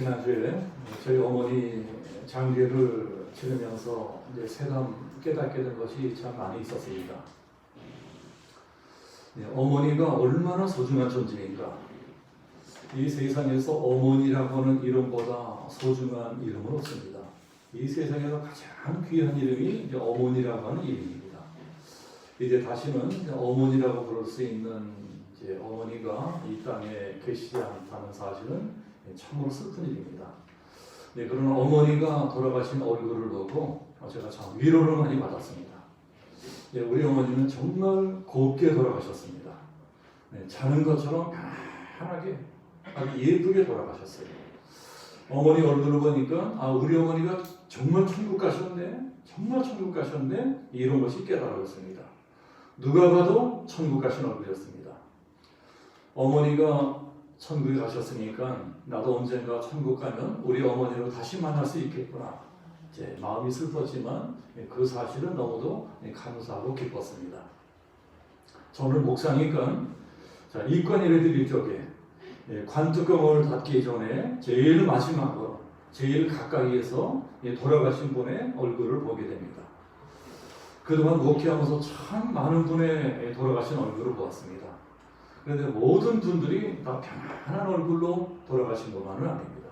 지난주에 저희 어머니 장례를 치르면서 이제 새삼 깨닫게 된 것이 참 많이 있었습니다. 어머니가 얼마나 소중한 존재인가. 이 세상에서 어머니라고 하는 이름보다 소중한 이름은 없습니다. 이 세상에서 가장 귀한 이름이 이제 어머니라고 하는 이름입니다. 이제 다시는 이제 어머니라고 부를 수 있는 이제 어머니가 이 땅에 계시지 않다는 사실은 참으로 슬픈 일입니다. 네, 그러나 어머니가 돌아가신 얼굴을 보고 제가 참 위로를 많이 받았습니다. 네, 우리 어머니는 정말 곱게 돌아가셨습니다. 네, 자는 것처럼 편하게 아주 예쁘게 돌아가셨어요. 어머니 얼굴을 보니까 우리 어머니가 정말 천국 가셨네, 정말 천국 가셨네, 이런 것이 깨달아졌습니다. 누가 봐도 천국 가신 얼굴이었습니다. 어머니가 천국에 가셨으니까 나도 언젠가 천국 가면 우리 어머니를 다시 만날 수 있겠구나. 이제 마음이 슬펐지만 그 사실은 너무도 감사하고 기뻤습니다. 저는 목사니까 이권 예배 드릴 적에 관뚜껑을 닫기 전에 제일 마지막으로 제일 가까이에서 돌아가신 분의 얼굴을 보게 됩니다. 그동안 목회하면서 참 많은 분의 돌아가신 얼굴을 보았습니다. 그런데 모든 분들이 다 편안한 얼굴로 돌아가신 것만은 아닙니다.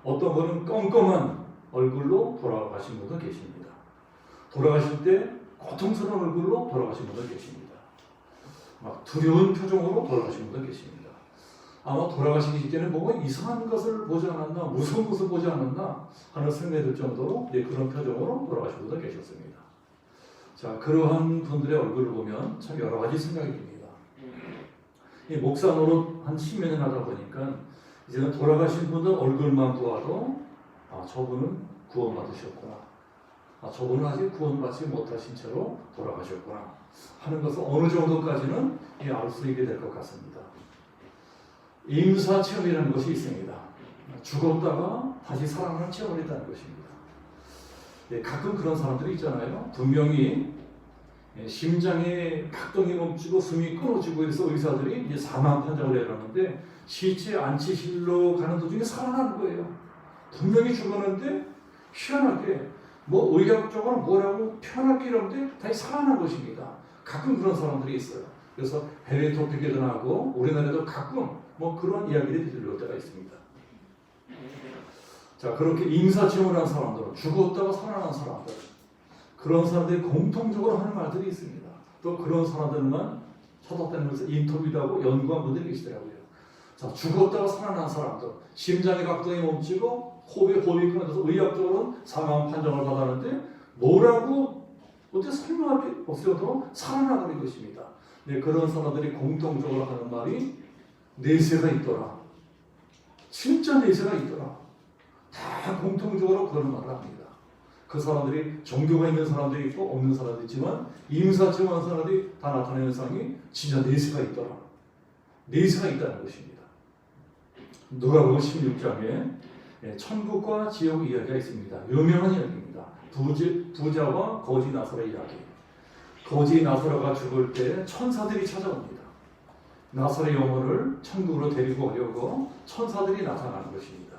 어떤 분은 껌껌한 얼굴로 돌아가신 분도 계십니다. 돌아가실 때 고통스러운 얼굴로 돌아가신 분도 계십니다. 막 두려운 표정으로 돌아가신 분도 계십니다. 아마 돌아가시기 직전에 뭔가 이상한 것을 보지 않았나, 무서운 것을 보지 않았나 하는 생각이 들 정도로 그런 표정으로 돌아가신 분도 계셨습니다. 자, 그러한 분들의 얼굴을 보면 참 여러 가지 생각이 듭니다. 이 목사 노릇 한 10몇 년 하다 보니까 이제는 돌아가신 분들 얼굴만 보아도 저분은 구원받으셨구나, 저분은 아직 구원받지 못하신 채로 돌아가셨구나 하는 것을 어느 정도까지는 알 수 있게 될 것 같습니다. 임사체험이라는 것이 있습니다. 죽었다가 다시 살아나는 체험을 했다는 것입니다. 가끔 그런 사람들이 있잖아요. 분명히 심장에 박동이 멈추고 숨이 끊어지고 해서 의사들이 이제 사망 판정을 내렸는데 시체 안치실로 가는 도중에 살아나는 거예요. 분명히 죽었는데 희한하게 뭐 의학적으로 뭐라고 편하게 이러는데 다시 살아난 것입니다. 가끔 그런 사람들이 있어요. 그래서 해외 토픽에도 나오고 우리나라에도 가끔 뭐 그런 이야기들이 들려올 때가 있습니다. 자, 그렇게 임사체험을 한 사람들은 죽었다가 살아난 사람들, 그런 사람들이 공통적으로 하는 말들이 있습니다. 또 그런 사람들만 쳐다다니면서 인터뷰도 하고 연구한 분들이 계시더라고요. 자, 죽었다가 살아난 사람들, 심장의 각동이 멈추고 호흡이 끊어져서 의학적으로는 사망 판정을 받았는데 뭐라고 어떻게 설명할 게 없을 정도로 살아나버린 것입니다. 네, 그런 사람들이 공통적으로 하는 말이 내세가 있더라. 진짜 내세가 있더라. 다 공통적으로 그런 말을 합니다. 그 사람들이 종교가 있는 사람들이 있고 없는 사람들이 있지만 임사체험한 사람들이 다 나타내는 상이 진짜 내세가 있더라. 내세가 있다는 것입니다. 누가복음 16장에 천국과 지옥 이야기가 있습니다. 유명한 이야기입니다. 부자와 거지 나사로 이야기. 거지 나사로가 죽을 때 천사들이 찾아옵니다. 나사로의 영혼을 천국으로 데리고 오려고 천사들이 나타나는 것입니다.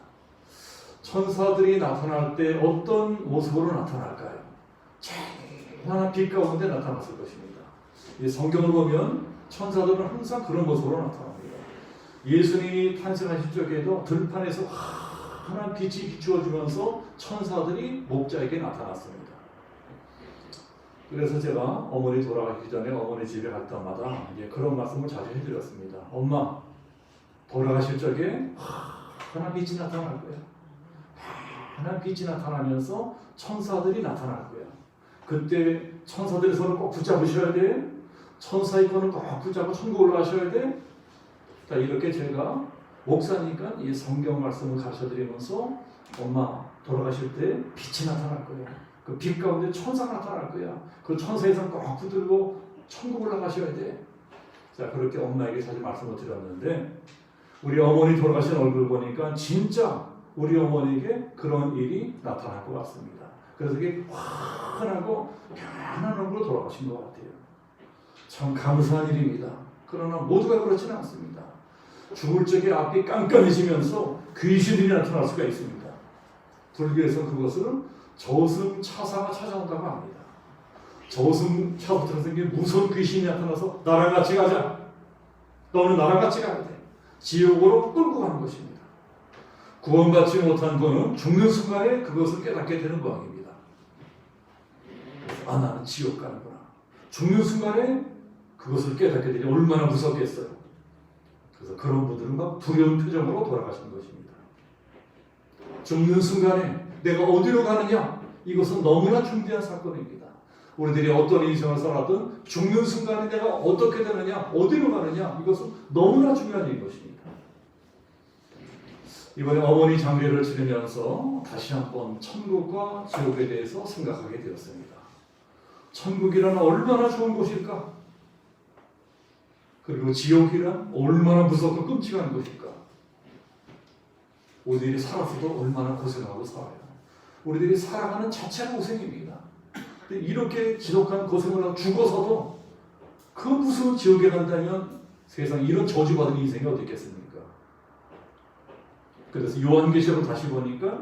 천사들이 나타날 때 어떤 모습으로 나타날까요? 찬란한 빛 가운데 나타났을 것입니다. 이 성경을 보면 천사들은 항상 그런 모습으로 나타납니다. 예수님이 탄생하실 적에도 들판에서 환한 빛이 비추어지면서 천사들이 목자에게 나타났습니다. 그래서 제가 어머니 돌아가시기 전에 어머니 집에 갈 때마다 그런 말씀을 자주 해드렸습니다. 엄마, 돌아가실 적에 환한 빛이 나타날 거예요. 환한 빛이 나타나면서 천사들이 나타날 거예요. 그때 천사들이 서로 꼭 붙잡으셔야 돼. 천사의 손을 꼭 붙잡고 천국 올라가셔야 돼. 자, 이렇게 제가 목사니까 이 성경 말씀을 가르쳐드리면서 엄마, 돌아가실 때 빛이 나타날 거예요. 그 빛 가운데 천사가 나타날 거야. 그 천사의 손 꼭 붙들고 천국 올라가셔야 돼. 자, 그렇게 엄마에게 자주 말씀을 드렸는데 우리 어머니 돌아가신 얼굴 보니까 진짜 우리 어머니에게 그런 일이 나타날 것 같습니다. 그래서 이게 환하고 편안한 얼굴로 돌아가신 것 같아요. 참 감사한 일입니다. 그러나 모두가 그렇지는 않습니다. 죽을 적에 앞이 깜깜해지면서 귀신들이 나타날 수가 있습니다. 불교에서 그것을 저승차사가 찾아온다고 합니다. 저승차부터 생긴 무서운 귀신이 나타나서 나랑 같이 가자. 너는 나랑 같이 가야 돼. 지옥으로 끌고 가는 것입니다. 구원받지 못한 분은 죽는 순간에 그것을 깨닫게 되는 모양입니다. 아, 나는 지옥 가는구나. 죽는 순간에 그것을 깨닫게 되니 얼마나 무섭겠어요. 그래서 그런 분들은 막 두려운 표정으로 돌아가시는 것입니다. 죽는 순간에 내가 어디로 가느냐, 이것은 너무나 중대한 사건입니다. 우리들이 어떤 인생을 살아든 죽는 순간에 내가 어떻게 되느냐, 어디로 가느냐, 이것은 너무나 중요한 일인 것입니다. 이번에 어머니 장례를 치르면서 다시 한번 천국과 지옥에 대해서 생각하게 되었습니다. 천국이란 얼마나 좋은 곳일까? 그리고 지옥이란 얼마나 무섭고 끔찍한 곳일까? 우리들이 살아서도 얼마나 고생하고 살아요. 우리들이 살아가는 자체가 고생입니다. 근데 이렇게 지독한 고생을 하고 죽어서도 그 무서운 지옥에 간다면 세상 이런 저주받은 인생이 어디 있겠습니까? 그래서 요한계시록을 다시 보니까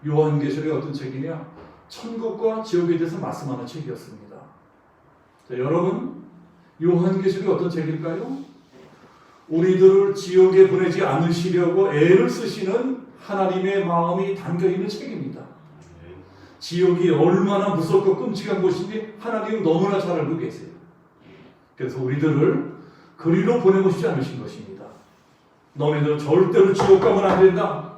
요한계시록이 어떤 책이냐? 천국과 지옥에 대해서 말씀하는 책이었습니다. 자, 여러분, 요한계시록이 어떤 책일까요? 우리들을 지옥에 보내지 않으시려고 애를 쓰시는 하나님의 마음이 담겨있는 책입니다. 지옥이 얼마나 무섭고 끔찍한 곳인지 하나님은 너무나 잘 알고 계세요. 그래서 우리들을 그리로 보내고 싶지 않으신 것입니다. 너네들 절대로 지옥 가면 안 된다.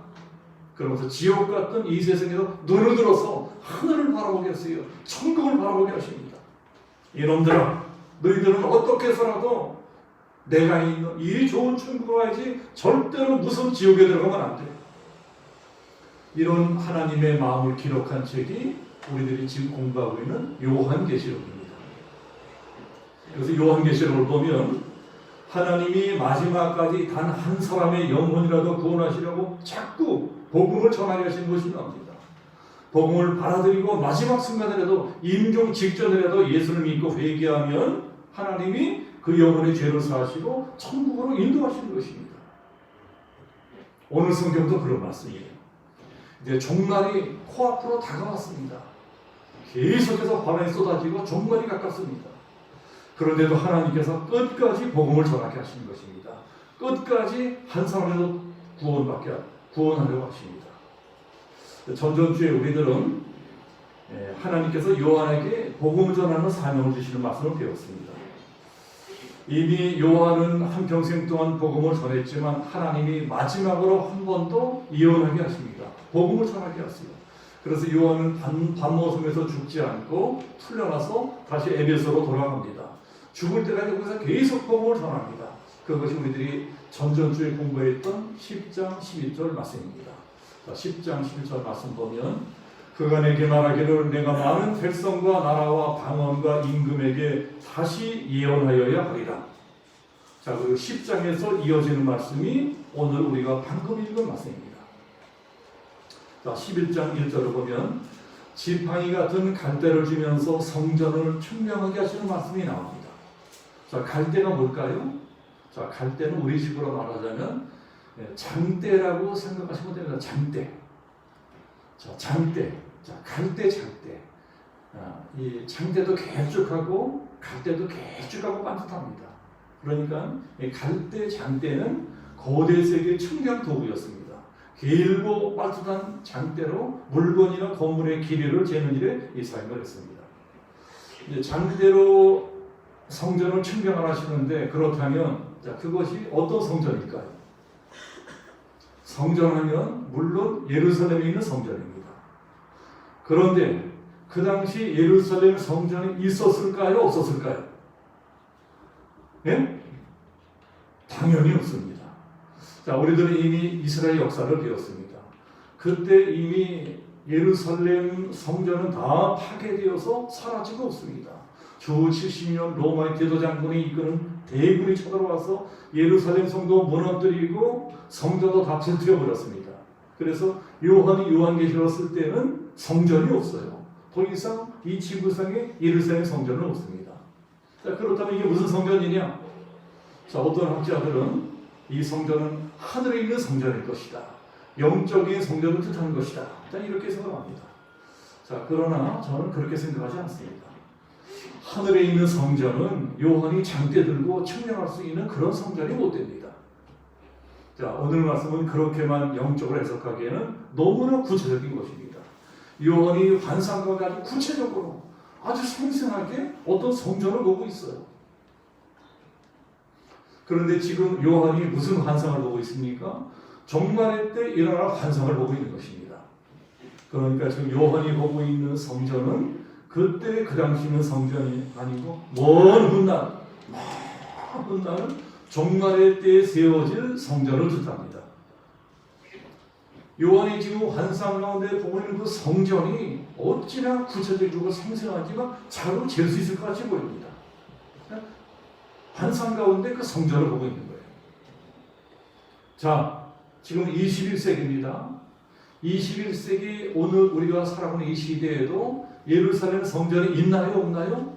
그러면서 지옥 같은 이 세상에서 눈을 들어서 하늘을 바라보게 하세요. 천국을 바라보게 하십니다. 이놈들아, 너희들은 어떻게 살아도 내가 있는 이 좋은 천국으로 가야지 절대로 무슨 지옥에 들어가면 안 돼. 이런 하나님의 마음을 기록한 책이 우리들이 지금 공부하고 있는 요한계시록입니다. 그래서 요한계시록을 보면 하나님이 마지막까지 단 한 사람의 영혼이라도 구원하시려고 자꾸 복음을 전하게 하시는 것이 나옵니다. 복음을 받아들이고 마지막 순간이라도 임종 직전이라도 예수를 믿고 회개하면 하나님이 그 영혼의 죄를 사하시고 천국으로 인도하시는 것입니다. 오늘 성경도 그런 말씀이에요. 이제 종말이 코앞으로 다가왔습니다. 계속해서 바람이 쏟아지고 종말이 가깝습니다. 그런데도 하나님께서 끝까지 복음을 전하게 하시는 것입니다. 끝까지 한 사람이라도 구원하려고 하십니다. 전전주에 우리들은 하나님께서 요한에게 복음을 전하는 사명을 주시는 말씀을 배웠습니다. 이미 요한은 한평생 동안 복음을 전했지만 하나님이 마지막으로 한 번 더 예언하게 하십니다. 복음을 전하게 하세요. 그래서 요한은 밥 먹으면서 죽지 않고 풀려나서 다시 에베소로 돌아갑니다. 죽을 때까지 거기서 계속 복음을 전합니다. 그것이 우리들이 전전주에 공부했던 10장 11절 말씀입니다. 자, 10장 11절 말씀 보면 그가 내게 말하기를 내가 많은 백성과 나라와 방언과 임금에게 다시 예언하여야 하리라. 자, 그리고 10장에서 이어지는 말씀이 오늘 우리가 방금 읽은 말씀입니다. 자, 11장 1절을 보면 지팡이 같은 갈대를 주면서 성전을 청명하게 하시는 말씀이 나옵니다. 자, 갈대가 뭘까요? 자, 갈대는 우리 식으로 말하자면 장대라고 생각하시면 됩니다. 장대. 자, 장대. 자, 갈대, 장대. 이 장대도 개쭉하고 갈대도 개쭉하고 반듯합니다. 그러니까 이 갈대, 장대는 거대 세계의 측량 도구였습니다. 길고 빠듯한 장대로 물건이나 건물의 길이를 재는 일에 이 사용을 했습니다. 이제 장대로 성전을 측량을 하시는데 그렇다면 자, 그것이 어떤 성전일까요? 성전하면 물론 예루살렘에 있는 성전입니다. 그런데 그 당시 예루살렘 성전이 있었을까요? 없었을까요? 예? 당연히 없습니다. 자, 우리들은 이미 이스라엘 역사를 배웠습니다. 그때 이미 예루살렘 성전은 다 파괴되어서 사라지고 없습니다. 주 70년 로마의 대도장군이 이끄는 대군이 쳐들어와서 예루살렘 성도 무너뜨리고 성전도 다 불태워버렸습니다. 그래서 요한이 요한계시록을 쓸 때는 성전이 없어요. 더 이상 이 지구상에 예루살렘 성전은 없습니다. 자, 그렇다면 이게 무슨 성전이냐? 자, 어떤 학자들은 이 성전은 하늘에 있는 성전일 것이다. 영적인 성전을 뜻하는 것이다. 자, 이렇게 생각합니다. 자, 그러나 저는 그렇게 생각하지 않습니다. 하늘에 있는 성전은 요한이 장대 들고 측량할 수 있는 그런 성전이 못 됩니다. 자, 오늘 말씀은 그렇게만 영적으로 해석하기에는 너무나 구체적인 것입니다. 요한이 환상 가운데 아주 구체적으로 아주 생생하게 어떤 성전을 보고 있어요. 그런데 지금 요한이 무슨 환상을 보고 있습니까? 종말의 때 일어날 환상을 보고 있는 것입니다. 그러니까 지금 요한이 보고 있는 성전은 그때 그 당시 있는 성전이 아니고 먼 훗날은 종말의 때에 세워질 성전을 뜻합니다. 요한이 지금 환상 가운데 보고 있는 그 성전이 어찌나 구체적이고 생생하지만 자로 잴 수 있을 것 같이 보입니다. 환상 가운데 그 성전을 보고 있는 거예요. 자, 지금 21세기입니다. 21세기 오늘 우리가 살아가는 이 시대에도 예루살렘 성전이 있나요? 없나요?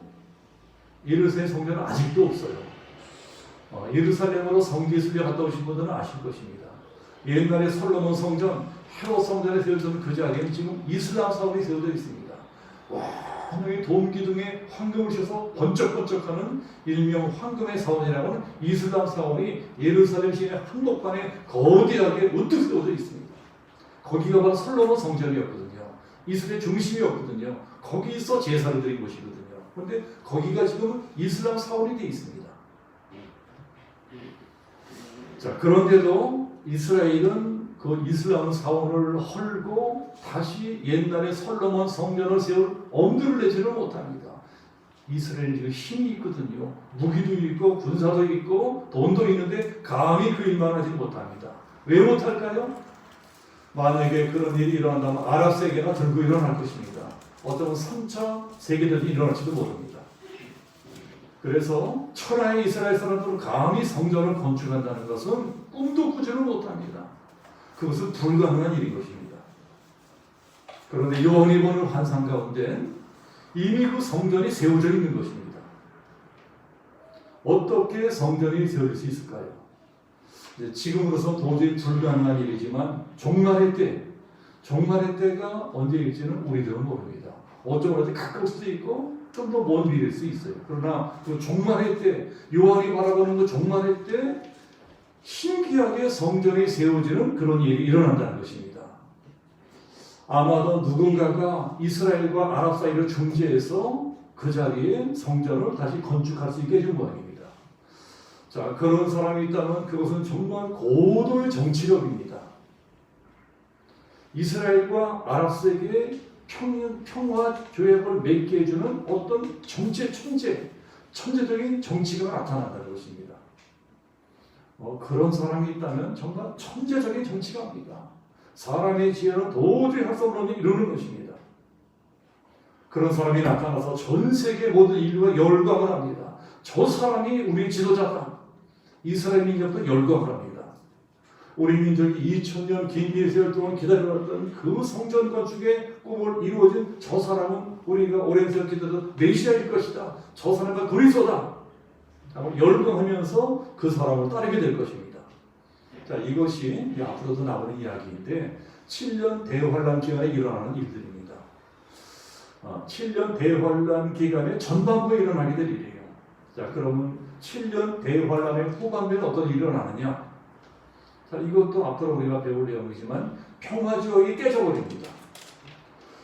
예루살렘 성전은 아직도 없어요. 예루살렘으로 성지순례 갔다 오신 분들은 아실 것입니다. 옛날에 솔로몬 성전, 헤롯 성전에 세워진 그 자리에는 지금 이슬람 사원이 세워져 있습니다. 하늘의 돔 기둥에 황금을 씌워서 번쩍번쩍하는 일명 황금의 사원이라고 하는 이슬람 사원이 예루살렘 시내 한복판에 거대하게 우뚝 세워져 있습니다. 거기가 바로 솔로몬 성전이었거든요. 이스라엘 중심이었거든요. 거기서 제사를 드린 곳이거든요. 그런데 거기가 지금 이슬람 사원이 되어 있습니다. 자, 그런데도 이스라엘은 그 이슬람 사원을 헐고 다시 옛날에 솔로몬 성전을 세울 엄두를 내지를 못합니다. 이스라엘은 지금 힘이 있거든요. 무기도 있고 군사도 있고 돈도 있는데 감히 그 일만 하지 못합니다. 왜 못할까요? 만약에 그런 일이 일어난다면 아랍 세계가 들고 일어날 것입니다. 어쩌면 3차 세계대전이 일어날지도 모릅니다. 그래서 천하의 이스라엘 사람들은 감히 성전을 건축한다는 것은 꿈도 꾸지를 못합니다. 그것은 불가능한 일인 것입니다. 그런데 요한이 보는 환상 가운데 이미 그 성전이 세워져 있는 것입니다. 어떻게 성전이 세워질 수 있을까요? 지금으로서 도저히 불가능한 일이지만 종말의 때가 언제일지는 우리들은 모릅니다. 어쩌면 가까울 수도 있고 좀 더 먼 미래일 수 있어요. 그러나 그 종말의 때, 요한이 바라보는 그 종말의 때 신기하게 성전이 세워지는 그런 일이 일어난다는 것입니다. 아마도 누군가가 이스라엘과 아랍 사이를 중재해서 그 자리에 성전을 다시 건축할 수 있게 해준 모양입니다. 자, 그런 사람이 있다면 그것은 정말 고도의 정치력입니다. 이스라엘과 아랍 세계의 평화 조약을 맺게 해주는 어떤 천재적인 정치가 나타난다는 것입니다. 그런 사람이 있다면 정말 천재적인 정치가입니다. 사람의 지혜는 도저히 할 수 없는 일을 이루는 것입니다. 그런 사람이 나타나서 전 세계 모든 인류가 열광을 합니다. 저 사람이 우리 지도자다. 이스라엘 민족도 열광을 합니다. 우리 민족이 2000년 긴 세월 동안 기다려왔던 그 성전 건축의 꿈을 이루어진 저 사람은 우리가 오랜 세월 기다렸던 메시아일 것이다. 저 사람과 그리스도다. 열광하면서 그 사람을 따르게 될 것입니다. 자, 이것이 앞으로도 나오는 이야기인데 7년 대환란 기간에 일어나는 일들입니다. 7년 대환란 기간의 전반부에 일어나게 될 일이에요. 자, 그러면 7년 대환란의 후반부에는 어떤 일이 일어나느냐? 자, 이것도 앞으로 우리가 배울 내용이지만 평화지역이 깨져버립니다.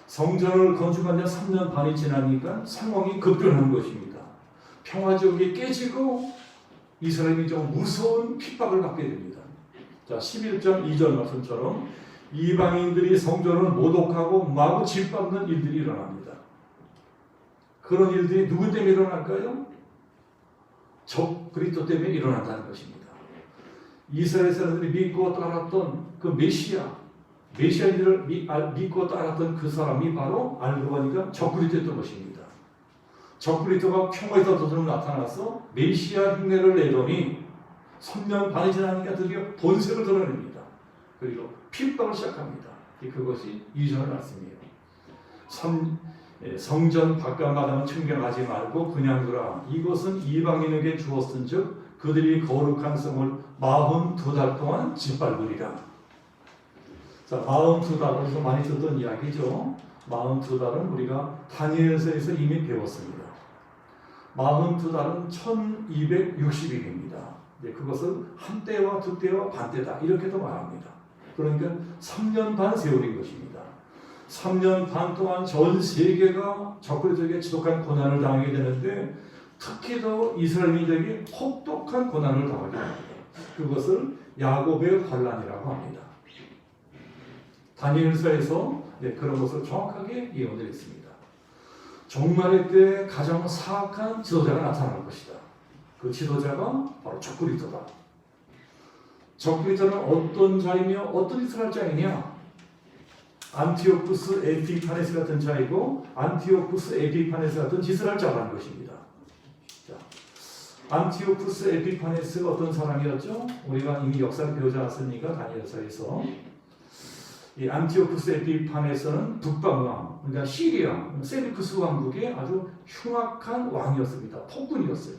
성전을 건축한 지 3년 반이 지나니까 상황이 급변하는 것입니다. 평화지역이 깨지고 이스라엘 민족은 무서운 핍박을 받게 됩니다. 자, 11장 2절 말씀처럼 이방인들이 성전을 모독하고 마구 짓밟는 일들이 일어납니다. 그런 일들이 누구 때문에 일어날까요? 적 그리스도 때문에 일어난다는 것입니다. 이스라엘 사람들이 믿고 따랐던 그 메시아인들을 믿고 따랐던 그 사람이 바로 알고 보니까 적그리스도였던 것입니다. 적그리스도가 평화에서 저절로 나타나서 메시아 흉내를 내더니 3년 반이 지나니까 드디어 본색을 드러냅니다. 그리고 핍박을 시작합니다. 그것이 2절 말씀이에요. 성전 바깥 마당은 청경하지 말고 그냥 두라. 이것은 이방인에게 주었은즉 그들이 거룩한 성을 42달 동안 짓밟으리라. 자, 42달은 많이 듣던 이야기죠. 42달은 우리가 다니엘서에서 이미 배웠습니다. 42달은 1260일입니다. 그것을 한 때와 두 때와 반 때다 이렇게도 말합니다. 그러니까 3년 반 세월인 것입니다. 3년 반 동안 전 세계가 적그리스도에게 지독한 고난을 당하게 되는데 특히 더 이스라엘 민족이 혹독한 고난을 당하게 됩니다. 그것을 야곱의 환란이라고 합니다. 다니엘서에서 그런 것을 정확하게 예언을 했습니다. 종말의 때 가장 사악한 지도자가 나타날 것이다. 그 지도자가 바로 적그리스도다. 적그리스도는 어떤 자이며 어떤 이스라엘 자이냐? 안티오쿠스 에피파네스 같은 자이고 안티오쿠스 에피파네스 같은 이스라엘 자라는 것입니다. 자, 안티오쿠스 에피파네스가 어떤 사람이었죠? 우리가 이미 역사를 배우지 않았습니까? 다니엘서에서. 이 안티오쿠스 에피파네스는 북방왕, 그러니까 시리아, 세르크스 왕국의 아주 흉악한 왕이었습니다. 폭군이었어요.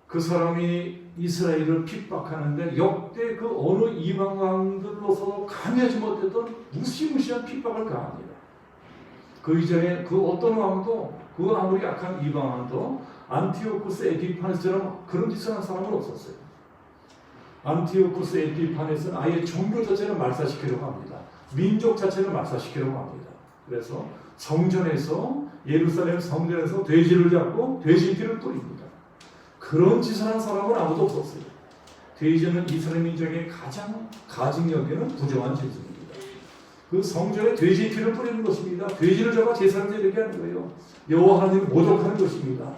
그 사람이 이스라엘을 핍박하는데 역대 그 어느 이방 왕들로서도 감히하지 못했던 무시무시한 핍박을 가합니다. 그 이전에 그 어떤 왕도 그 아무리 악한 이방 왕도 안티오쿠스 에피파네스처럼 그런 짓을 한 사람은 없었어요. 안티오쿠스 에피파네스는 아예 종교 자체를 말살시키려고 합니다. 민족 자체를 말살시키려고 합니다. 그래서 성전에서 예루살렘 성전에서 돼지를 잡고 돼지 피를 뿌립니다. 그런 짓을 한 사람은 아무도 없었어요. 돼지는 이스라엘 민족의 가장 가증 여기는 부정한 죄입니다. 그 성전에 돼지 피를 뿌리는 것입니다. 돼지를 잡아 제사를 드리게 하는 거예요. 여호와 하나님을 모독하는 것입니다.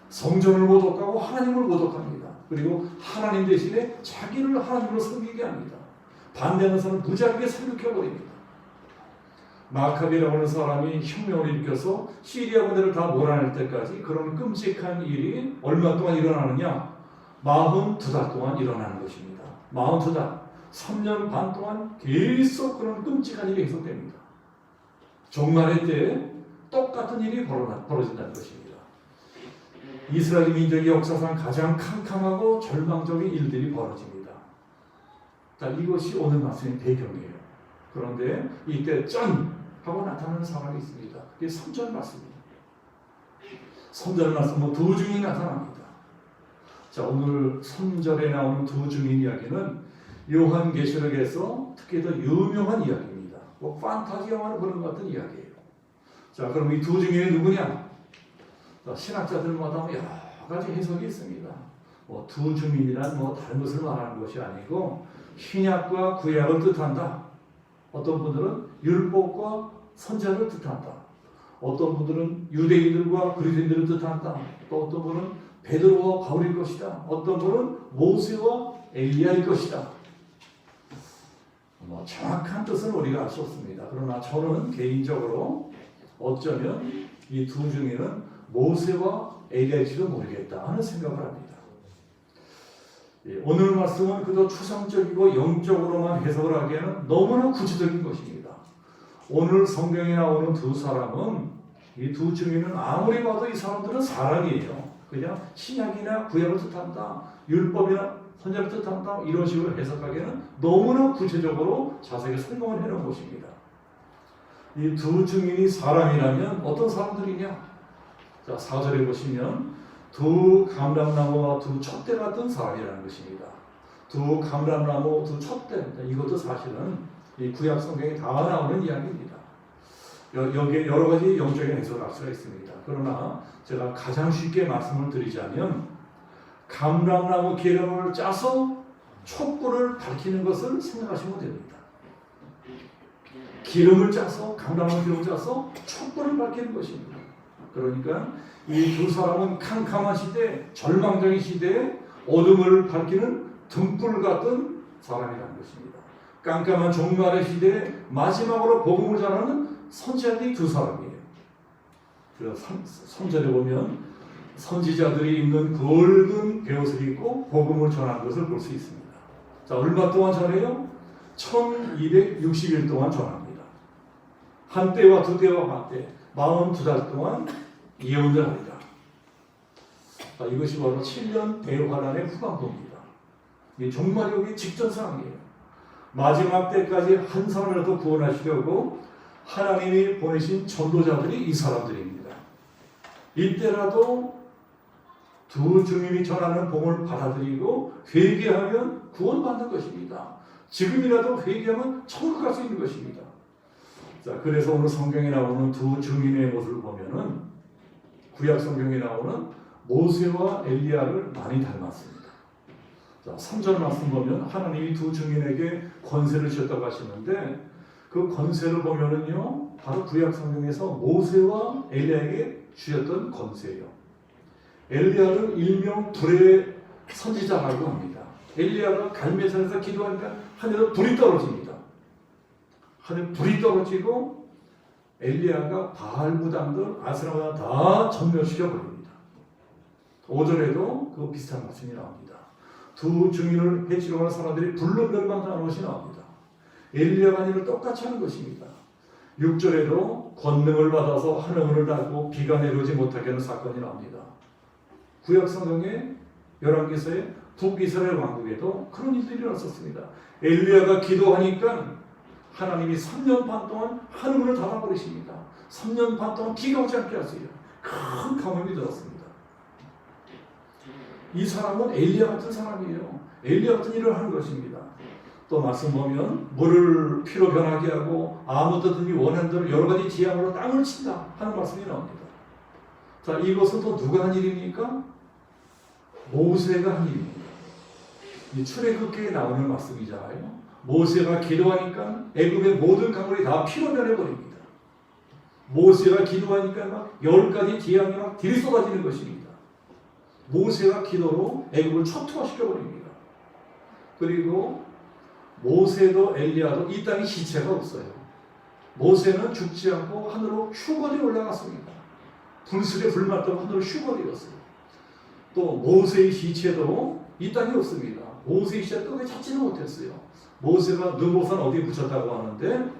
성전을 모독하고 하나님을 모독합니다. 그리고 하나님 대신에 자기를 하나님으로 섬기게 합니다. 반대하는 사람은 무지하게 살육해버립니다. 마카비라고 하는 사람이 혁명을 일으켜서 시리아 군대를 다 몰아낼 때까지 그런 끔찍한 일이 얼마 동안 일어나느냐? 42달 동안 일어나는 것입니다. 42달, 3년 반 동안 계속 그런 끔찍한 일이 계속됩니다. 종말의 때에 똑같은 일이 벌어진다는 것입니다. 이스라엘 민족의 역사상 가장 캄캄하고 절망적인 일들이 벌어집니다. 자, 이것이 오늘 말씀의 배경이에요. 그런데 이때 짠! 하고 나타나는 사람이 있습니다. 그게 선절 말씀입니다. 선절 말씀은 두 증인이 나타납니다. 자, 오늘 선절에 나오는 두 증인 이야기는 요한계시록에서 특히 더 유명한 이야기입니다. 뭐 판타지 영화를 보는 것 같은 이야기예요. 자, 그럼 이 두 증인이 누구냐? 신학자들마다 여러 가지 해석이 있습니다. 두 증인이란 다른 것을 말하는 것이 아니고 신약과 구약을 뜻한다. 어떤 분들은 율법과 선자를 뜻한다. 어떤 분들은 유대인들과 그리스도인들을 뜻한다. 또 어떤 분은 베드로와 바울일 것이다. 어떤 분은 모세와 엘리야일 것이다. 정확한 뜻은 우리가 알 수 없습니다. 그러나 저는 개인적으로 어쩌면 이 두 증인은 모세와 엘리야일지도 모르겠다 하는 생각을 합니다. 오늘 말씀은 그저 추상적이고 영적으로만 해석을 하기에는 너무나 구체적인 것입니다. 오늘 성경에 나오는 두 사람은 이 두 증인은 아무리 봐도 이 사람들은 사람이에요. 그냥 신약이나 구약을 뜻한다, 율법이나 선자를 뜻한다 이런 식으로 해석하기에는 너무나 구체적으로 자세하게 설명을 해놓은 것입니다. 이 두 증인이 사람이라면 어떤 사람들이냐? 자, 4절에 보시면 두 감람나무와 두 촛대 같은 사람이라는 것입니다. 두 감람나무, 두 촛대, 이것도 사실은 이 구약 성경에 다 나오는 이야기입니다. 여기에 여러 가지 영적인 해석을 할 수가 있습니다. 그러나 제가 가장 쉽게 말씀을 드리자면 감람나무 기름을 짜서 촛불을 밝히는 것을 생각하시면 됩니다. 기름을 짜서 감람나무 기름을 짜서 촛불을 밝히는 것입니다. 그러니까 이 두 사람은 캄캄한 시대, 절망적인 시대에 어둠을 밝히는 등불 같은 사람이라는 것입니다. 깜깜한 종말의 시대에 마지막으로 복음을 전하는 선지자들이 두 사람이에요. 그래서 선절에 보면 선지자들이 입는 굵은 베옷을 입고 복음을 전하는 것을 볼 수 있습니다. 자, 얼마 동안 전해요? 1260일 동안 전합니다. 한 때와 두 때와 반 때, 42달 동안 예언을 합니다. 이것이 바로 7년 대환란의 후반부입니다. 이 종말이 오기 직전 상황이에요. 마지막 때까지 한 사람이라도 구원하시려고 하나님이 보내신 전도자들이 이 사람들입니다. 이때라도 두 증인이 전하는 복음을 받아들이고 회개하면 구원받는 것입니다. 지금이라도 회개하면 천국 갈 수 있는 것입니다. 자, 그래서 오늘 성경에 나오는 두 증인의 모습을 보면은 구약 성경에 나오는 모세와 엘리야를 많이 닮았습니다. 자, 3절 말씀 보면 하나님이 두 증인에게 권세를 주셨다고 하시는데 그 권세를 보면은요 바로 구약 성경에서 모세와 엘리야에게 주셨던 권세예요. 엘리야를 일명 불의 선지자라고 합니다. 엘리야가 갈멜산에서 기도하니까 하늘에 불이 떨어집니다. 하늘 불이 떨어지고 엘리야가 바알 무당들 아스라마 다 전멸시켜 버립니다. 5절에도 그 비슷한 말씀이 나옵니다. 두 증인을 해치러 가는 사람들이 불로 멸망당하는 것이 나옵니다. 엘리야가 아니라 똑같이 하는 것입니다. 6절에도 권능을 받아서 하늘을 닫고 비가 내려오지 못하게 하는 사건이 나옵니다. 구약 성경의 열왕기서의 북이스라엘 왕국에도 그런 일들이 일어났었습니다. 엘리야가 기도하니까 하나님이 3년 반 동안 하늘을 닫아버리십니다. 3년 반 동안 비가 오지 않게 하세요. 큰 가뭄이 들었습니다. 이 사람은 엘리야 같은 사람이에요. 엘리야 같은 일을 하는 것입니다. 또 말씀 보면 물을 피로 변하게 하고 아무든지 원하는 대로 여러 가지 지향으로 땅을 친다 하는 말씀이 나옵니다. 자, 이것은 또 누가 한 일입니까? 모세가 한 일입니다. 이 출애굽기에 나오는 말씀이잖아요. 모세가 기도하니까 애굽의 모든 강물이 다 피로 변해버립니다. 모세가 기도하니까 막 10가지 지향이 막 들이쏟아지는 것입니다. 모세가 기도로 애굽을 초토화시켜버립니다. 그리고 모세도 엘리야도 이 땅에 시체가 없어요. 모세는 죽지 않고 하늘로 휴거되어 올라갔습니다. 불술에 불맞다고 하늘로 휴거되었어요. 또 모세의 시체도 이 땅에 없습니다. 모세의 시체가 땅에 찾지는 못했어요. 모세가 느보산 어디에 묻혔다고 하는데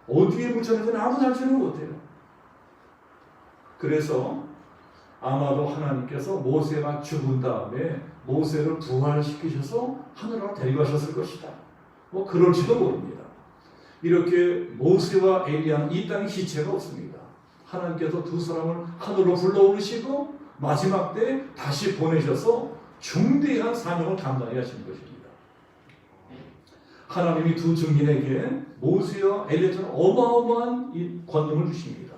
어디에 묻혔는지는 아무도 알지는 못해요. 그래서 아마도 하나님께서 모세가 죽은 다음에 모세를 부활시키셔서 하늘로 데려가셨을 것이다. 뭐 그럴지도 모릅니다. 이렇게 모세와 엘리야는 이 땅에 시체가 없습니다. 하나님께서 두 사람을 하늘로 불러오르시고 마지막 때 다시 보내셔서 중대한 사명을 감당하게 하시는 것입니다. 하나님이 두 증인에게 모세와 엘리야처럼 어마어마한 이 권능을 주십니다.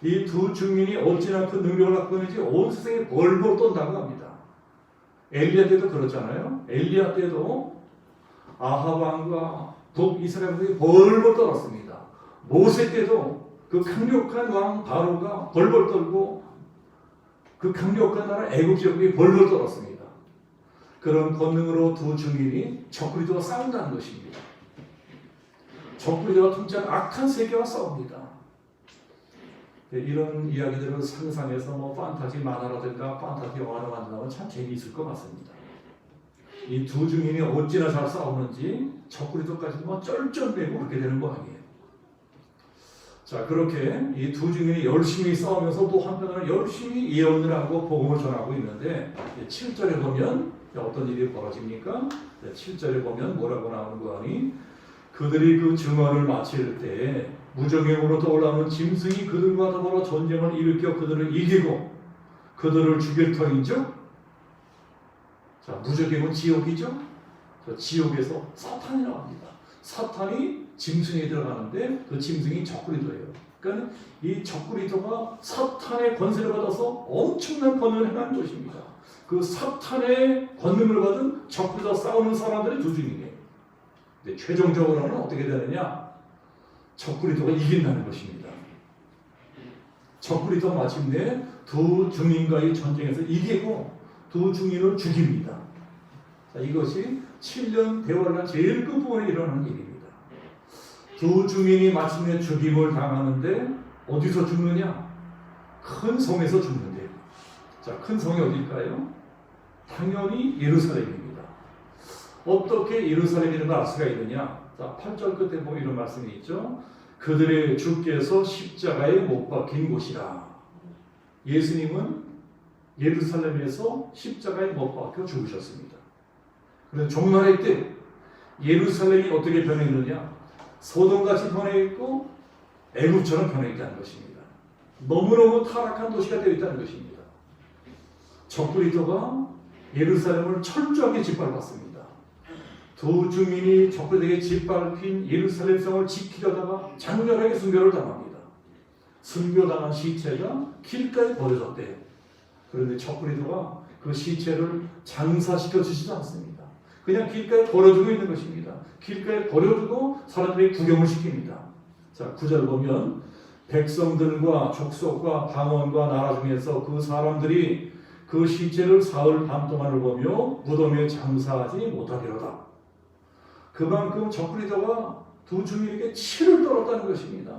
이 두 증인이 어찌나 그 능력을 갖고 있는지 온 세상에 벌벌 떤다고 합니다. 엘리야 때도 그렇잖아요. 엘리야 때도 아합 왕과 북이스라엘 왕이 벌벌 떨었습니다. 모세 때도 그 강력한 왕 바로가 벌벌 떨고 그 강력한 나라 애굽 제국이 벌벌 떨었습니다. 그런 권능으로 두 증인이 적그리스도와 싸운다는 것입니다. 적그리스도가 통치하는 악한 세계와 싸웁니다. 이런 이야기들을 상상해서 뭐 판타지 만화라든가 판타지 영화를 만든다면 참 재미있을 것 같습니다. 이 두 증인이 어찌나 잘 싸우는지 적그리스도까지 뭐 쩔쩔매고 그렇게 되는 거 아니에요. 자, 그렇게 이 두 증인이 열심히 싸우면서 또 한편으로는 열심히 예언을 하고 복음을 전하고 있는데 7절에 보면 어떤 일이 벌어집니까? 7절에 보면 뭐라고 나오는 거 아니? 그들이 그 증언을 마칠 때 무정행으로부터 올라오는 짐승이 그들과 더불어 전쟁을 일으켜 그들을 이기고 그들을 죽일 터인즉, 자, 무정행은 지옥이죠. 지옥에서 사탄이 나옵니다. 사탄이 짐승에 들어가는데 그 짐승이 적그리스도예요. 그러니까 이 적그리스도가 사탄의 권세를 받아서 엄청난 권능을 행하는 것입니다. 그 사탄의 권능을 받은 적그리스도와 싸우는 사람들이 두 증인이에요. 근데 최종적으로는 어떻게 되느냐? 적그리스도가 이긴다는 것입니다. 적그리스도가 마침내 두 증인과의 전쟁에서 이기고 두 증인을 죽입니다. 자, 이것이 7년 대환란 제일 끝부분에 일어나는 일입니다. 두 증인이 마침내 죽임을 당하는데 어디서 죽느냐? 큰 성에서 죽는데요. 자, 큰 성이 어딜까요? 당연히 예루살렘입니다. 어떻게 예루살렘이라는 걸 알 수가 있느냐? 자, 8절 끝에 보면 이런 말씀이 있죠. 그들의 주께서 십자가에 못 박힌 곳이라. 예수님은 예루살렘에서 십자가에 못 박혀 죽으셨습니다. 그런데 종말의 때 예루살렘이 어떻게 변했느냐? 소돔같이 변해있고 애굽처럼 변해있다는 것입니다. 너무너무 타락한 도시가 되어 있다는 것입니다. 적그리스도가 예루살렘을 철저하게 짓밟았습니다. 두 주민이 적그리스도에게 짓밟힌 예루살렘 성을 지키려다가 장렬하게 순교를 당합니다. 순교당한 시체가 길가에 버려졌대요. 그런데 적그리스도가 그 시체를 장사시켜 주시지 않습니다. 그냥 길가에 버려두고 있는 것입니다. 길가에 버려두고 사람들이 구경을 시킵니다. 자, 9절 보면 백성들과 족속과 방언과 나라 중에서 그 사람들이 그 시체를 사흘 반 동안을 보며 무덤에 장사하지 못하리로다. 그만큼 적그리스도가 두 주민에게 치를 떨었다는 것입니다.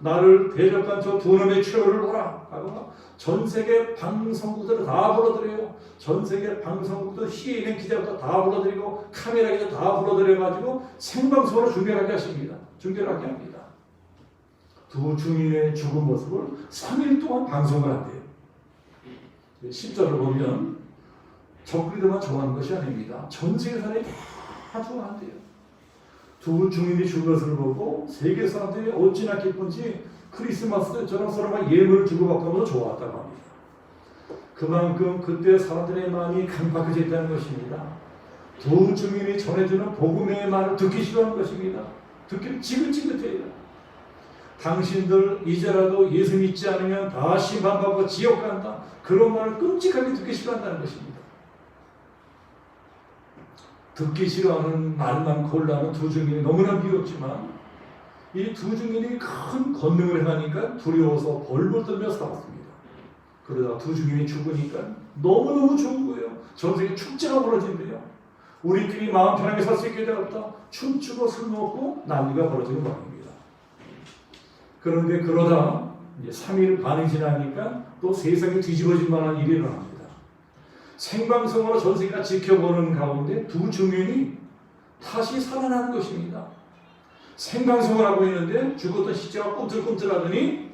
나를 대적한 저 두 놈의 최후를 보라 하고 전 세계 방송국들을 다 불러들여요. 전 세계 방송국들 CNN 기자부터 다 불러들이고 카메라 기자 다 불러들여가지고 생방송으로 중계하게 하십니다. 중계를 하게 합니다. 두 주민의 죽은 모습을 3일 동안 방송을 한대요. 10절을 보면 적그리스도만 좋아하는 것이 아닙니다. 전 세계 사람이 다 좋아한대요. 두 주민이 죽은 것을 보고 세계 사람들이 어찌나 기쁜지 크리스마스 때처럼 서로 막 예물을 주고받고 좋아했다고 합니다. 그만큼 그때 사람들의 마음이 강팍해져 있다는 것입니다. 두 주민이 전해주는 복음의 말을 듣기 싫어하는 것입니다. 듣기를 지긋지긋해요. 당신들 이제라도 예수 믿지 않으면 다 심판받고 지옥 간다. 그런 말을 끔찍하게 듣기 싫어한다는 것입니다. 듣기 싫어하는 말만 골라는 두 주민이 너무나 미웠지만 이 두 주민이 큰 권능을 행하니까 두려워서 벌벌 떨며 살았습니다. 그러다 두 주민이 죽으니까 너무너무 좋은 거예요. 전 세계 축제가 벌어진대요. 우리끼리 마음 편하게 살 수 있게 되었다. 춤추고 술 먹고 난리가 벌어지는 모양입니다. 그런데 그러다 이제 3일 반이 지나니까 또 세상이 뒤집어질 만한 일이 일어납니다. 생방송으로 전 세계가 지켜보는 가운데 두 주민이 다시 살아나는 것입니다. 생방송을 하고 있는데 죽었던 시체가 꿈틀꿈틀하더니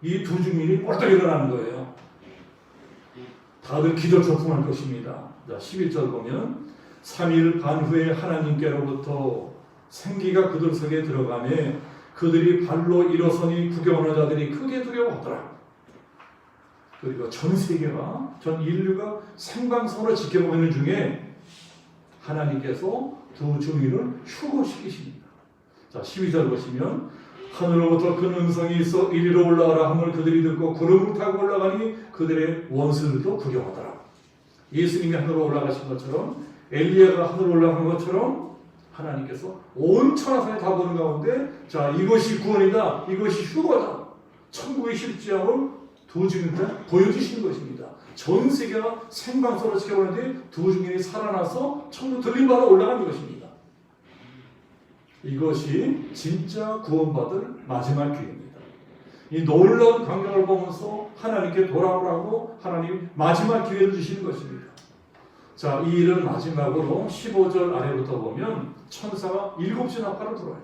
이 두 주민이 벌떡 일어나는 거예요. 다들 기절초풍할 것입니다. 자, 11절 보면 3일 반 후에 하나님께로부터 생기가 그들 속에 들어가매 그들이 발로 일어서니 구경하는 자들이 크게 두려워하더라. 그리고 전 세계가, 전 인류가 생방송으로 지켜보고 있는 중에 하나님께서 두 주민을 휴거시키십니다. 자, 12절 보시면 하늘로부터 큰 음성이 있어 이리로 올라가라 함을 그들이 듣고 구름을 타고 올라가니 그들의 원수들도 구경하더라. 예수님이 하늘로 올라가신 것처럼 엘리야가 하늘로 올라간 것처럼 하나님께서 온 천하산에 다 보는 가운데 자, 이것이 구원이다. 이것이 휴거다. 천국의 실지함을 두 주민한테 보여주시는 것입니다. 전 세계가 생방송으로 지켜보는데 두 주민이 살아나서 천국 들림받아 올라가는 것입니다. 이것이 진짜 구원받을 마지막 기회입니다. 이 놀라운 광경을 보면서 하나님께 돌아오라고 하나님 마지막 기회를 주시는 것입니다. 자, 이 일은 마지막으로 15절 아래부터 보면 천사가 7째 나팔을 불어요.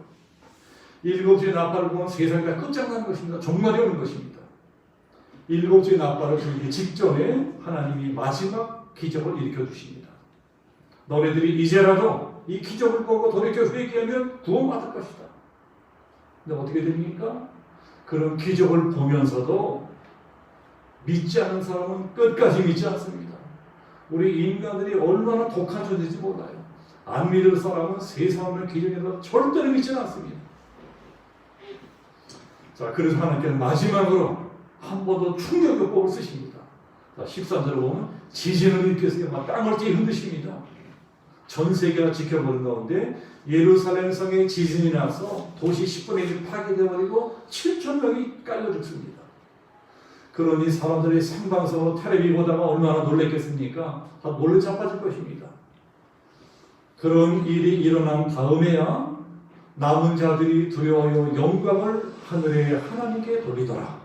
7째 나팔을 보면 세상이 다 끝장나는 것입니다. 종말이 오는 것입니다. 7째 나팔을 불기 직전에 하나님이 마지막 기적을 일으켜 주십니다. 너네들이 이제라도 이 기적을 보고 돌이켜 회개하면 구원받을 것이다. 근데 어떻게 됩니까? 그런 기적을 보면서도 믿지 않는 사람은 끝까지 믿지 않습니다. 우리 인간들이 얼마나 독한 존재인지 몰라요. 안 믿을 사람은 세상을 기적에서 절대로 믿지는 않습니다. 자, 그래서 하나님께는 마지막으로 한 번 더 충격요법을 쓰십니다. 자, 13절을 보면 지진을 일으켜서 막 땅을 찌 흔드십니다. 전 세계가 지켜보는 가운데 예루살렘 성에 지진이 나서 도시 10분의 1이 파괴되어버리고 7천 명이 깔려 죽습니다. 그러니 사람들이 생방송으로 텔레비 보다가 얼마나 놀랬겠습니까? 다 놀래 자빠질 것입니다. 그런 일이 일어난 다음에야 남은 자들이 두려워하여 영광을 하늘의 하나님께 돌리더라.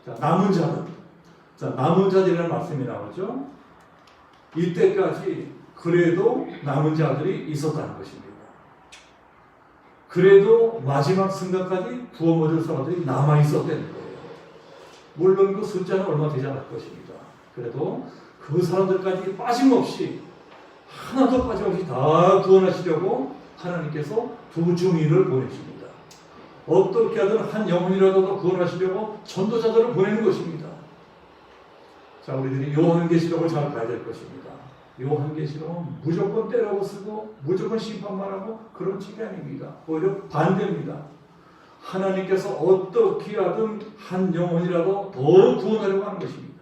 자, 남은 자들. 자, 남은 자들이라는 말씀이 나오죠. 이때까지 그래도 남은 자들이 있었다는 것입니다. 그래도 마지막 순간까지 구원 얻을 사람들이 남아 있었다는 거예요. 물론 그 숫자는 얼마 되지 않을 것입니다. 그래도 그 사람들까지 빠짐없이 하나도 빠짐없이 다 구원하시려고 하나님께서 두 증인을 보내십니다. 어떻게 하든 한 영혼이라도 더 구원하시려고 전도자들을 보내는 것입니다. 자, 우리들이 요한계시록을 잘 봐야 될 것입니다. 요한계시록은 무조건 때라고 쓰고 무조건 심판만 하고 그런 책이 아닙니다. 오히려 반대입니다. 하나님께서 어떻게 하든 한 영혼이라도 더 구원하려고 하는 것입니다.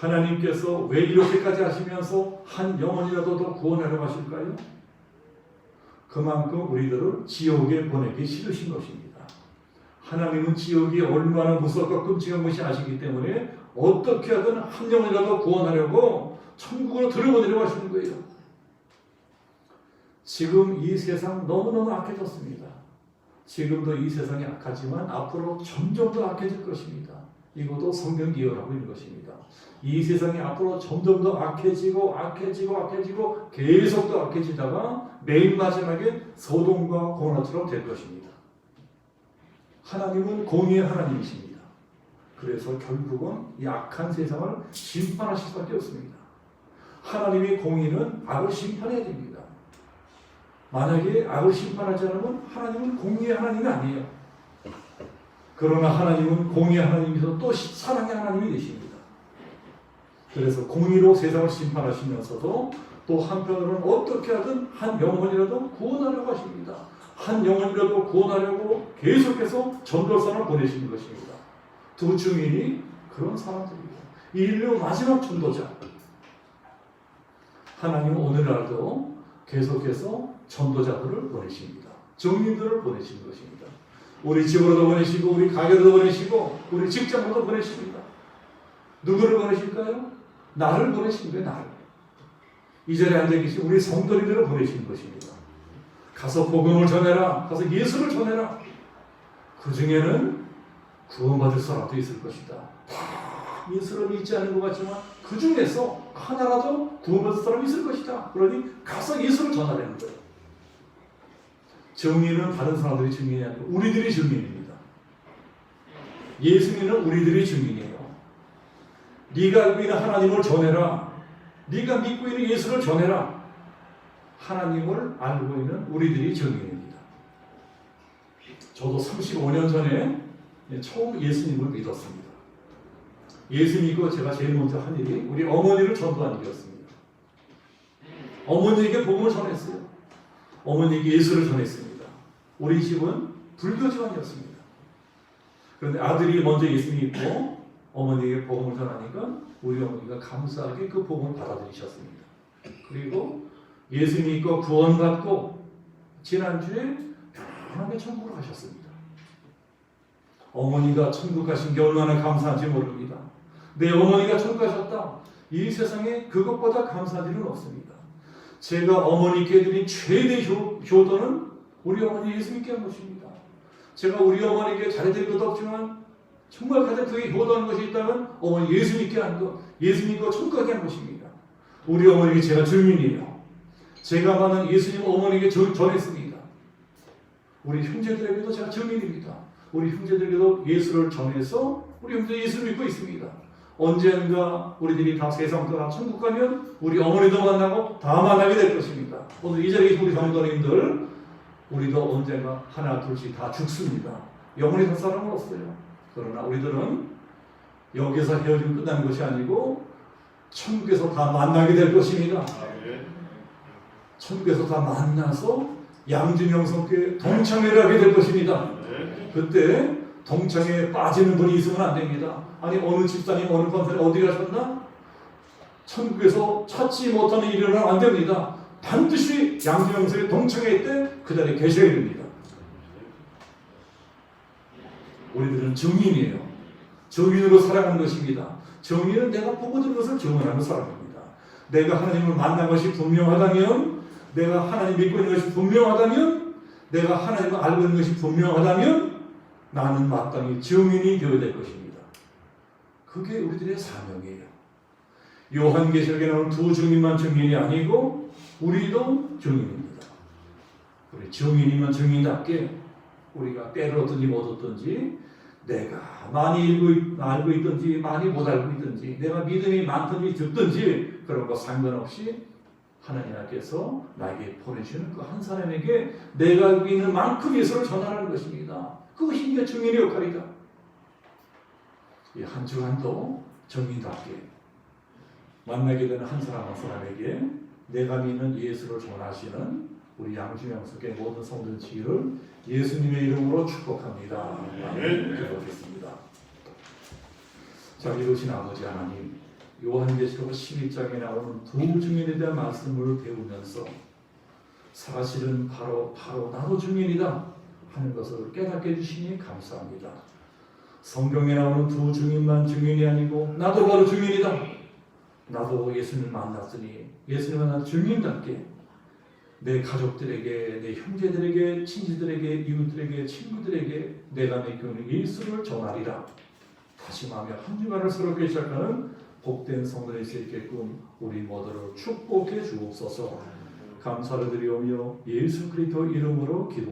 하나님께서 왜 이렇게까지 하시면서 한 영혼이라도 더 구원하려고 하실까요? 그만큼 우리들을 지옥에 보내기 싫으신 것입니다. 하나님은 지옥이 얼마나 무섭고 끔찍한 것이 아시기 때문에 어떻게 하든 한 영혼이라도 구원하려고 천국으로 들여보내려고 하시는 거예요. 지금 이 세상 너무너무 악해졌습니다. 지금도 이 세상이 악하지만 앞으로 점점 더 악해질 것입니다. 이것도 성경 예언하고 있는 것입니다. 이 세상이 앞으로 점점 더 악해지고 계속 더 악해지다가 맨 마지막에 소돔과 고모라처럼 될 것입니다. 하나님은 공의의 하나님이십니다. 그래서 결국은 이 악한 세상을 심판하실 수밖에 없습니다. 하나님의 공의는 악을 심판해야 됩니다. 만약에 악을 심판하지 않으면 하나님은 공의의 하나님이 아니에요. 그러나 하나님은 공의의 하나님이면서 또 사랑의 하나님이 되십니다. 그래서 공의로 세상을 심판하시면서도 또 한편으로는 어떻게 하든 한 영혼이라도 구원하려고 하십니다. 한 영혼이라도 구원하려고 계속해서 전도사를 보내시는 것입니다. 두 증인이 그런 사람들입니다. 인류 마지막 전도자. 하나님은 오늘날도 계속해서 전도자들을 보내십니다. 증인들을 보내시는 것입니다. 우리 집으로도 보내시고 우리 가게로도 보내시고 우리 직장으로도 보내십니다. 누구를 보내실까요? 나를 보내신 거예요. 나를. 이 자리에 앉아 계신 우리 성도님들을 보내시는 것입니다. 가서 복음을 전해라. 가서 예수를 전해라. 그 중에는 구원받을 사람도 있을 것이다. 다 예수를 믿지 않는 것 같지만 그 중에서 하나라도 구원받을 사람이 있을 것이다. 그러니 가서 예수를 전하라는 거예요. 증인은 다른 사람들이 증인이 아니고 우리들이 증인입니다. 예수님은 우리들이 증인이에요. 네가 알고 있는 하나님을 전해라. 네가 믿고 있는 예수를 전해라. 하나님을 알고 있는 우리들이 증인입니다. 저도 35년 전에 처음 예수님을 믿었습니다. 예수 믿고 제가 제일 먼저 한 일이 우리 어머니를 전도한 일이었습니다. 어머니에게 복음을 전했어요. 어머니에게 예수를 전했습니다. 우리 집은 불교 집안이었습니다. 그런데 아들이 먼저 예수 믿고 어머니에게 복음을 전하니까 우리 어머니가 감사하게 그 복음을 받아들이셨습니다. 그리고 예수 믿고 구원받고 지난주에 편안하게 천국으로 가셨습니다. 어머니가 천국 가신 게 얼마나 감사한지 모릅니다. 내 어머니가 천국 가셨다. 이 세상에 그것보다 감사할 일은 없습니다. 제가 어머니께 드린 최대 효도는 우리 어머니 예수 믿게 한 것입니다. 제가 우리 어머니께 잘해드릴 것도 없지만 정말 가장 크게 효도하는 것이 있다면 어머니 예수 믿게 한 것, 예수 믿고 천국 가게 한 것입니다. 우리 어머니에게 제가 증인이에요. 제가 받은 예수님 어머니에게 전했습니다. 우리 형제들에게도 제가 증인입니다. 우리 형제들에게도 예수를 전해서 우리 형제 예수를 믿고 있습니다. 언젠가 우리들이 다 세상 떠나 천국 가면 우리 어머니도 만나고 다 만나게 될 것입니다. 오늘 이 자리에 계신 우리 성도님들 우리도 언젠가 하나 둘씩 다 죽습니다. 영원히 살 사람은 없어요. 그러나 우리들은 여기서 헤어지면 끝나는 것이 아니고 천국에서 다 만나게 될 것입니다. 천국에서 다 만나서 양진영성교회 동창회를 하게 될 것입니다. 그때 동창회에 빠지는 분이 있으면 안 됩니다. 아니 어느 집사님 어느 권사님 어디 가셨나? 천국에서 찾지 못하는 일이 일어나면 안 됩니다. 반드시 양진영성교회 동창회 때 그 자리에 계셔야 됩니다. 우리들은 증인이에요. 증인으로 살아가는 것입니다. 증인은 내가 보고 들은 것을 증언하는 사람입니다. 내가 하나님을 만난 것이 분명하다면, 내가 하나님 믿고 있는 것이 분명하다면, 내가 하나님을 알고 있는 것이 분명하다면 나는 마땅히 증인이 되어야 될 것입니다. 그게 우리들의 사명이에요. 요한계시록에 나오는 두 증인만 증인이 아니고 우리도 증인입니다. 우리 증인이면 증인답게 우리가 때를 얻든지 못 얻든지 내가 많이 알고 있든지 많이 못 알고 있든지 내가 믿음이 많든지 적든지 그런 거 상관없이 하나님께서 나에게 보내주는 그 한 사람에게 내가 알고 있는 만큼 예수를 전하라는 것입니다. 그것이 이제 증인의 역할이다. 이 한 주간도 정인답게 만나게 되는 한 사람 한 사람에게 내가 믿는 예수를 전하시는 우리 양주명석의 모든 성도들 지기를 예수님의 이름으로 축복합니다. 아멘. 기도하겠습니다. 자비로우신 아버지 하나님, 요한계시록 11장에 나오는 두 증인에 대한 말씀을 배우면서 사실은 바로 나도 증인이다 하는 것을 깨닫게 해주시니 감사합니다. 성경에 나오는 두 증인만 증인이 아니고 나도 바로 증인이다. 나도 예수님을 만났으니 예수님을 만난 증인답게 내 가족들에게, 내 형제들에게, 친지들에게, 이웃들에게, 친구들에게 내가 맡겨놓은 예수를 전하리라. 다시 말하며 한 주간을 새롭게 시작하는 복된 성도될 수 있게끔 우리 모두를 축복해 주옵소서. 감사를 드리오며 예수 그리스도 이름으로 기도.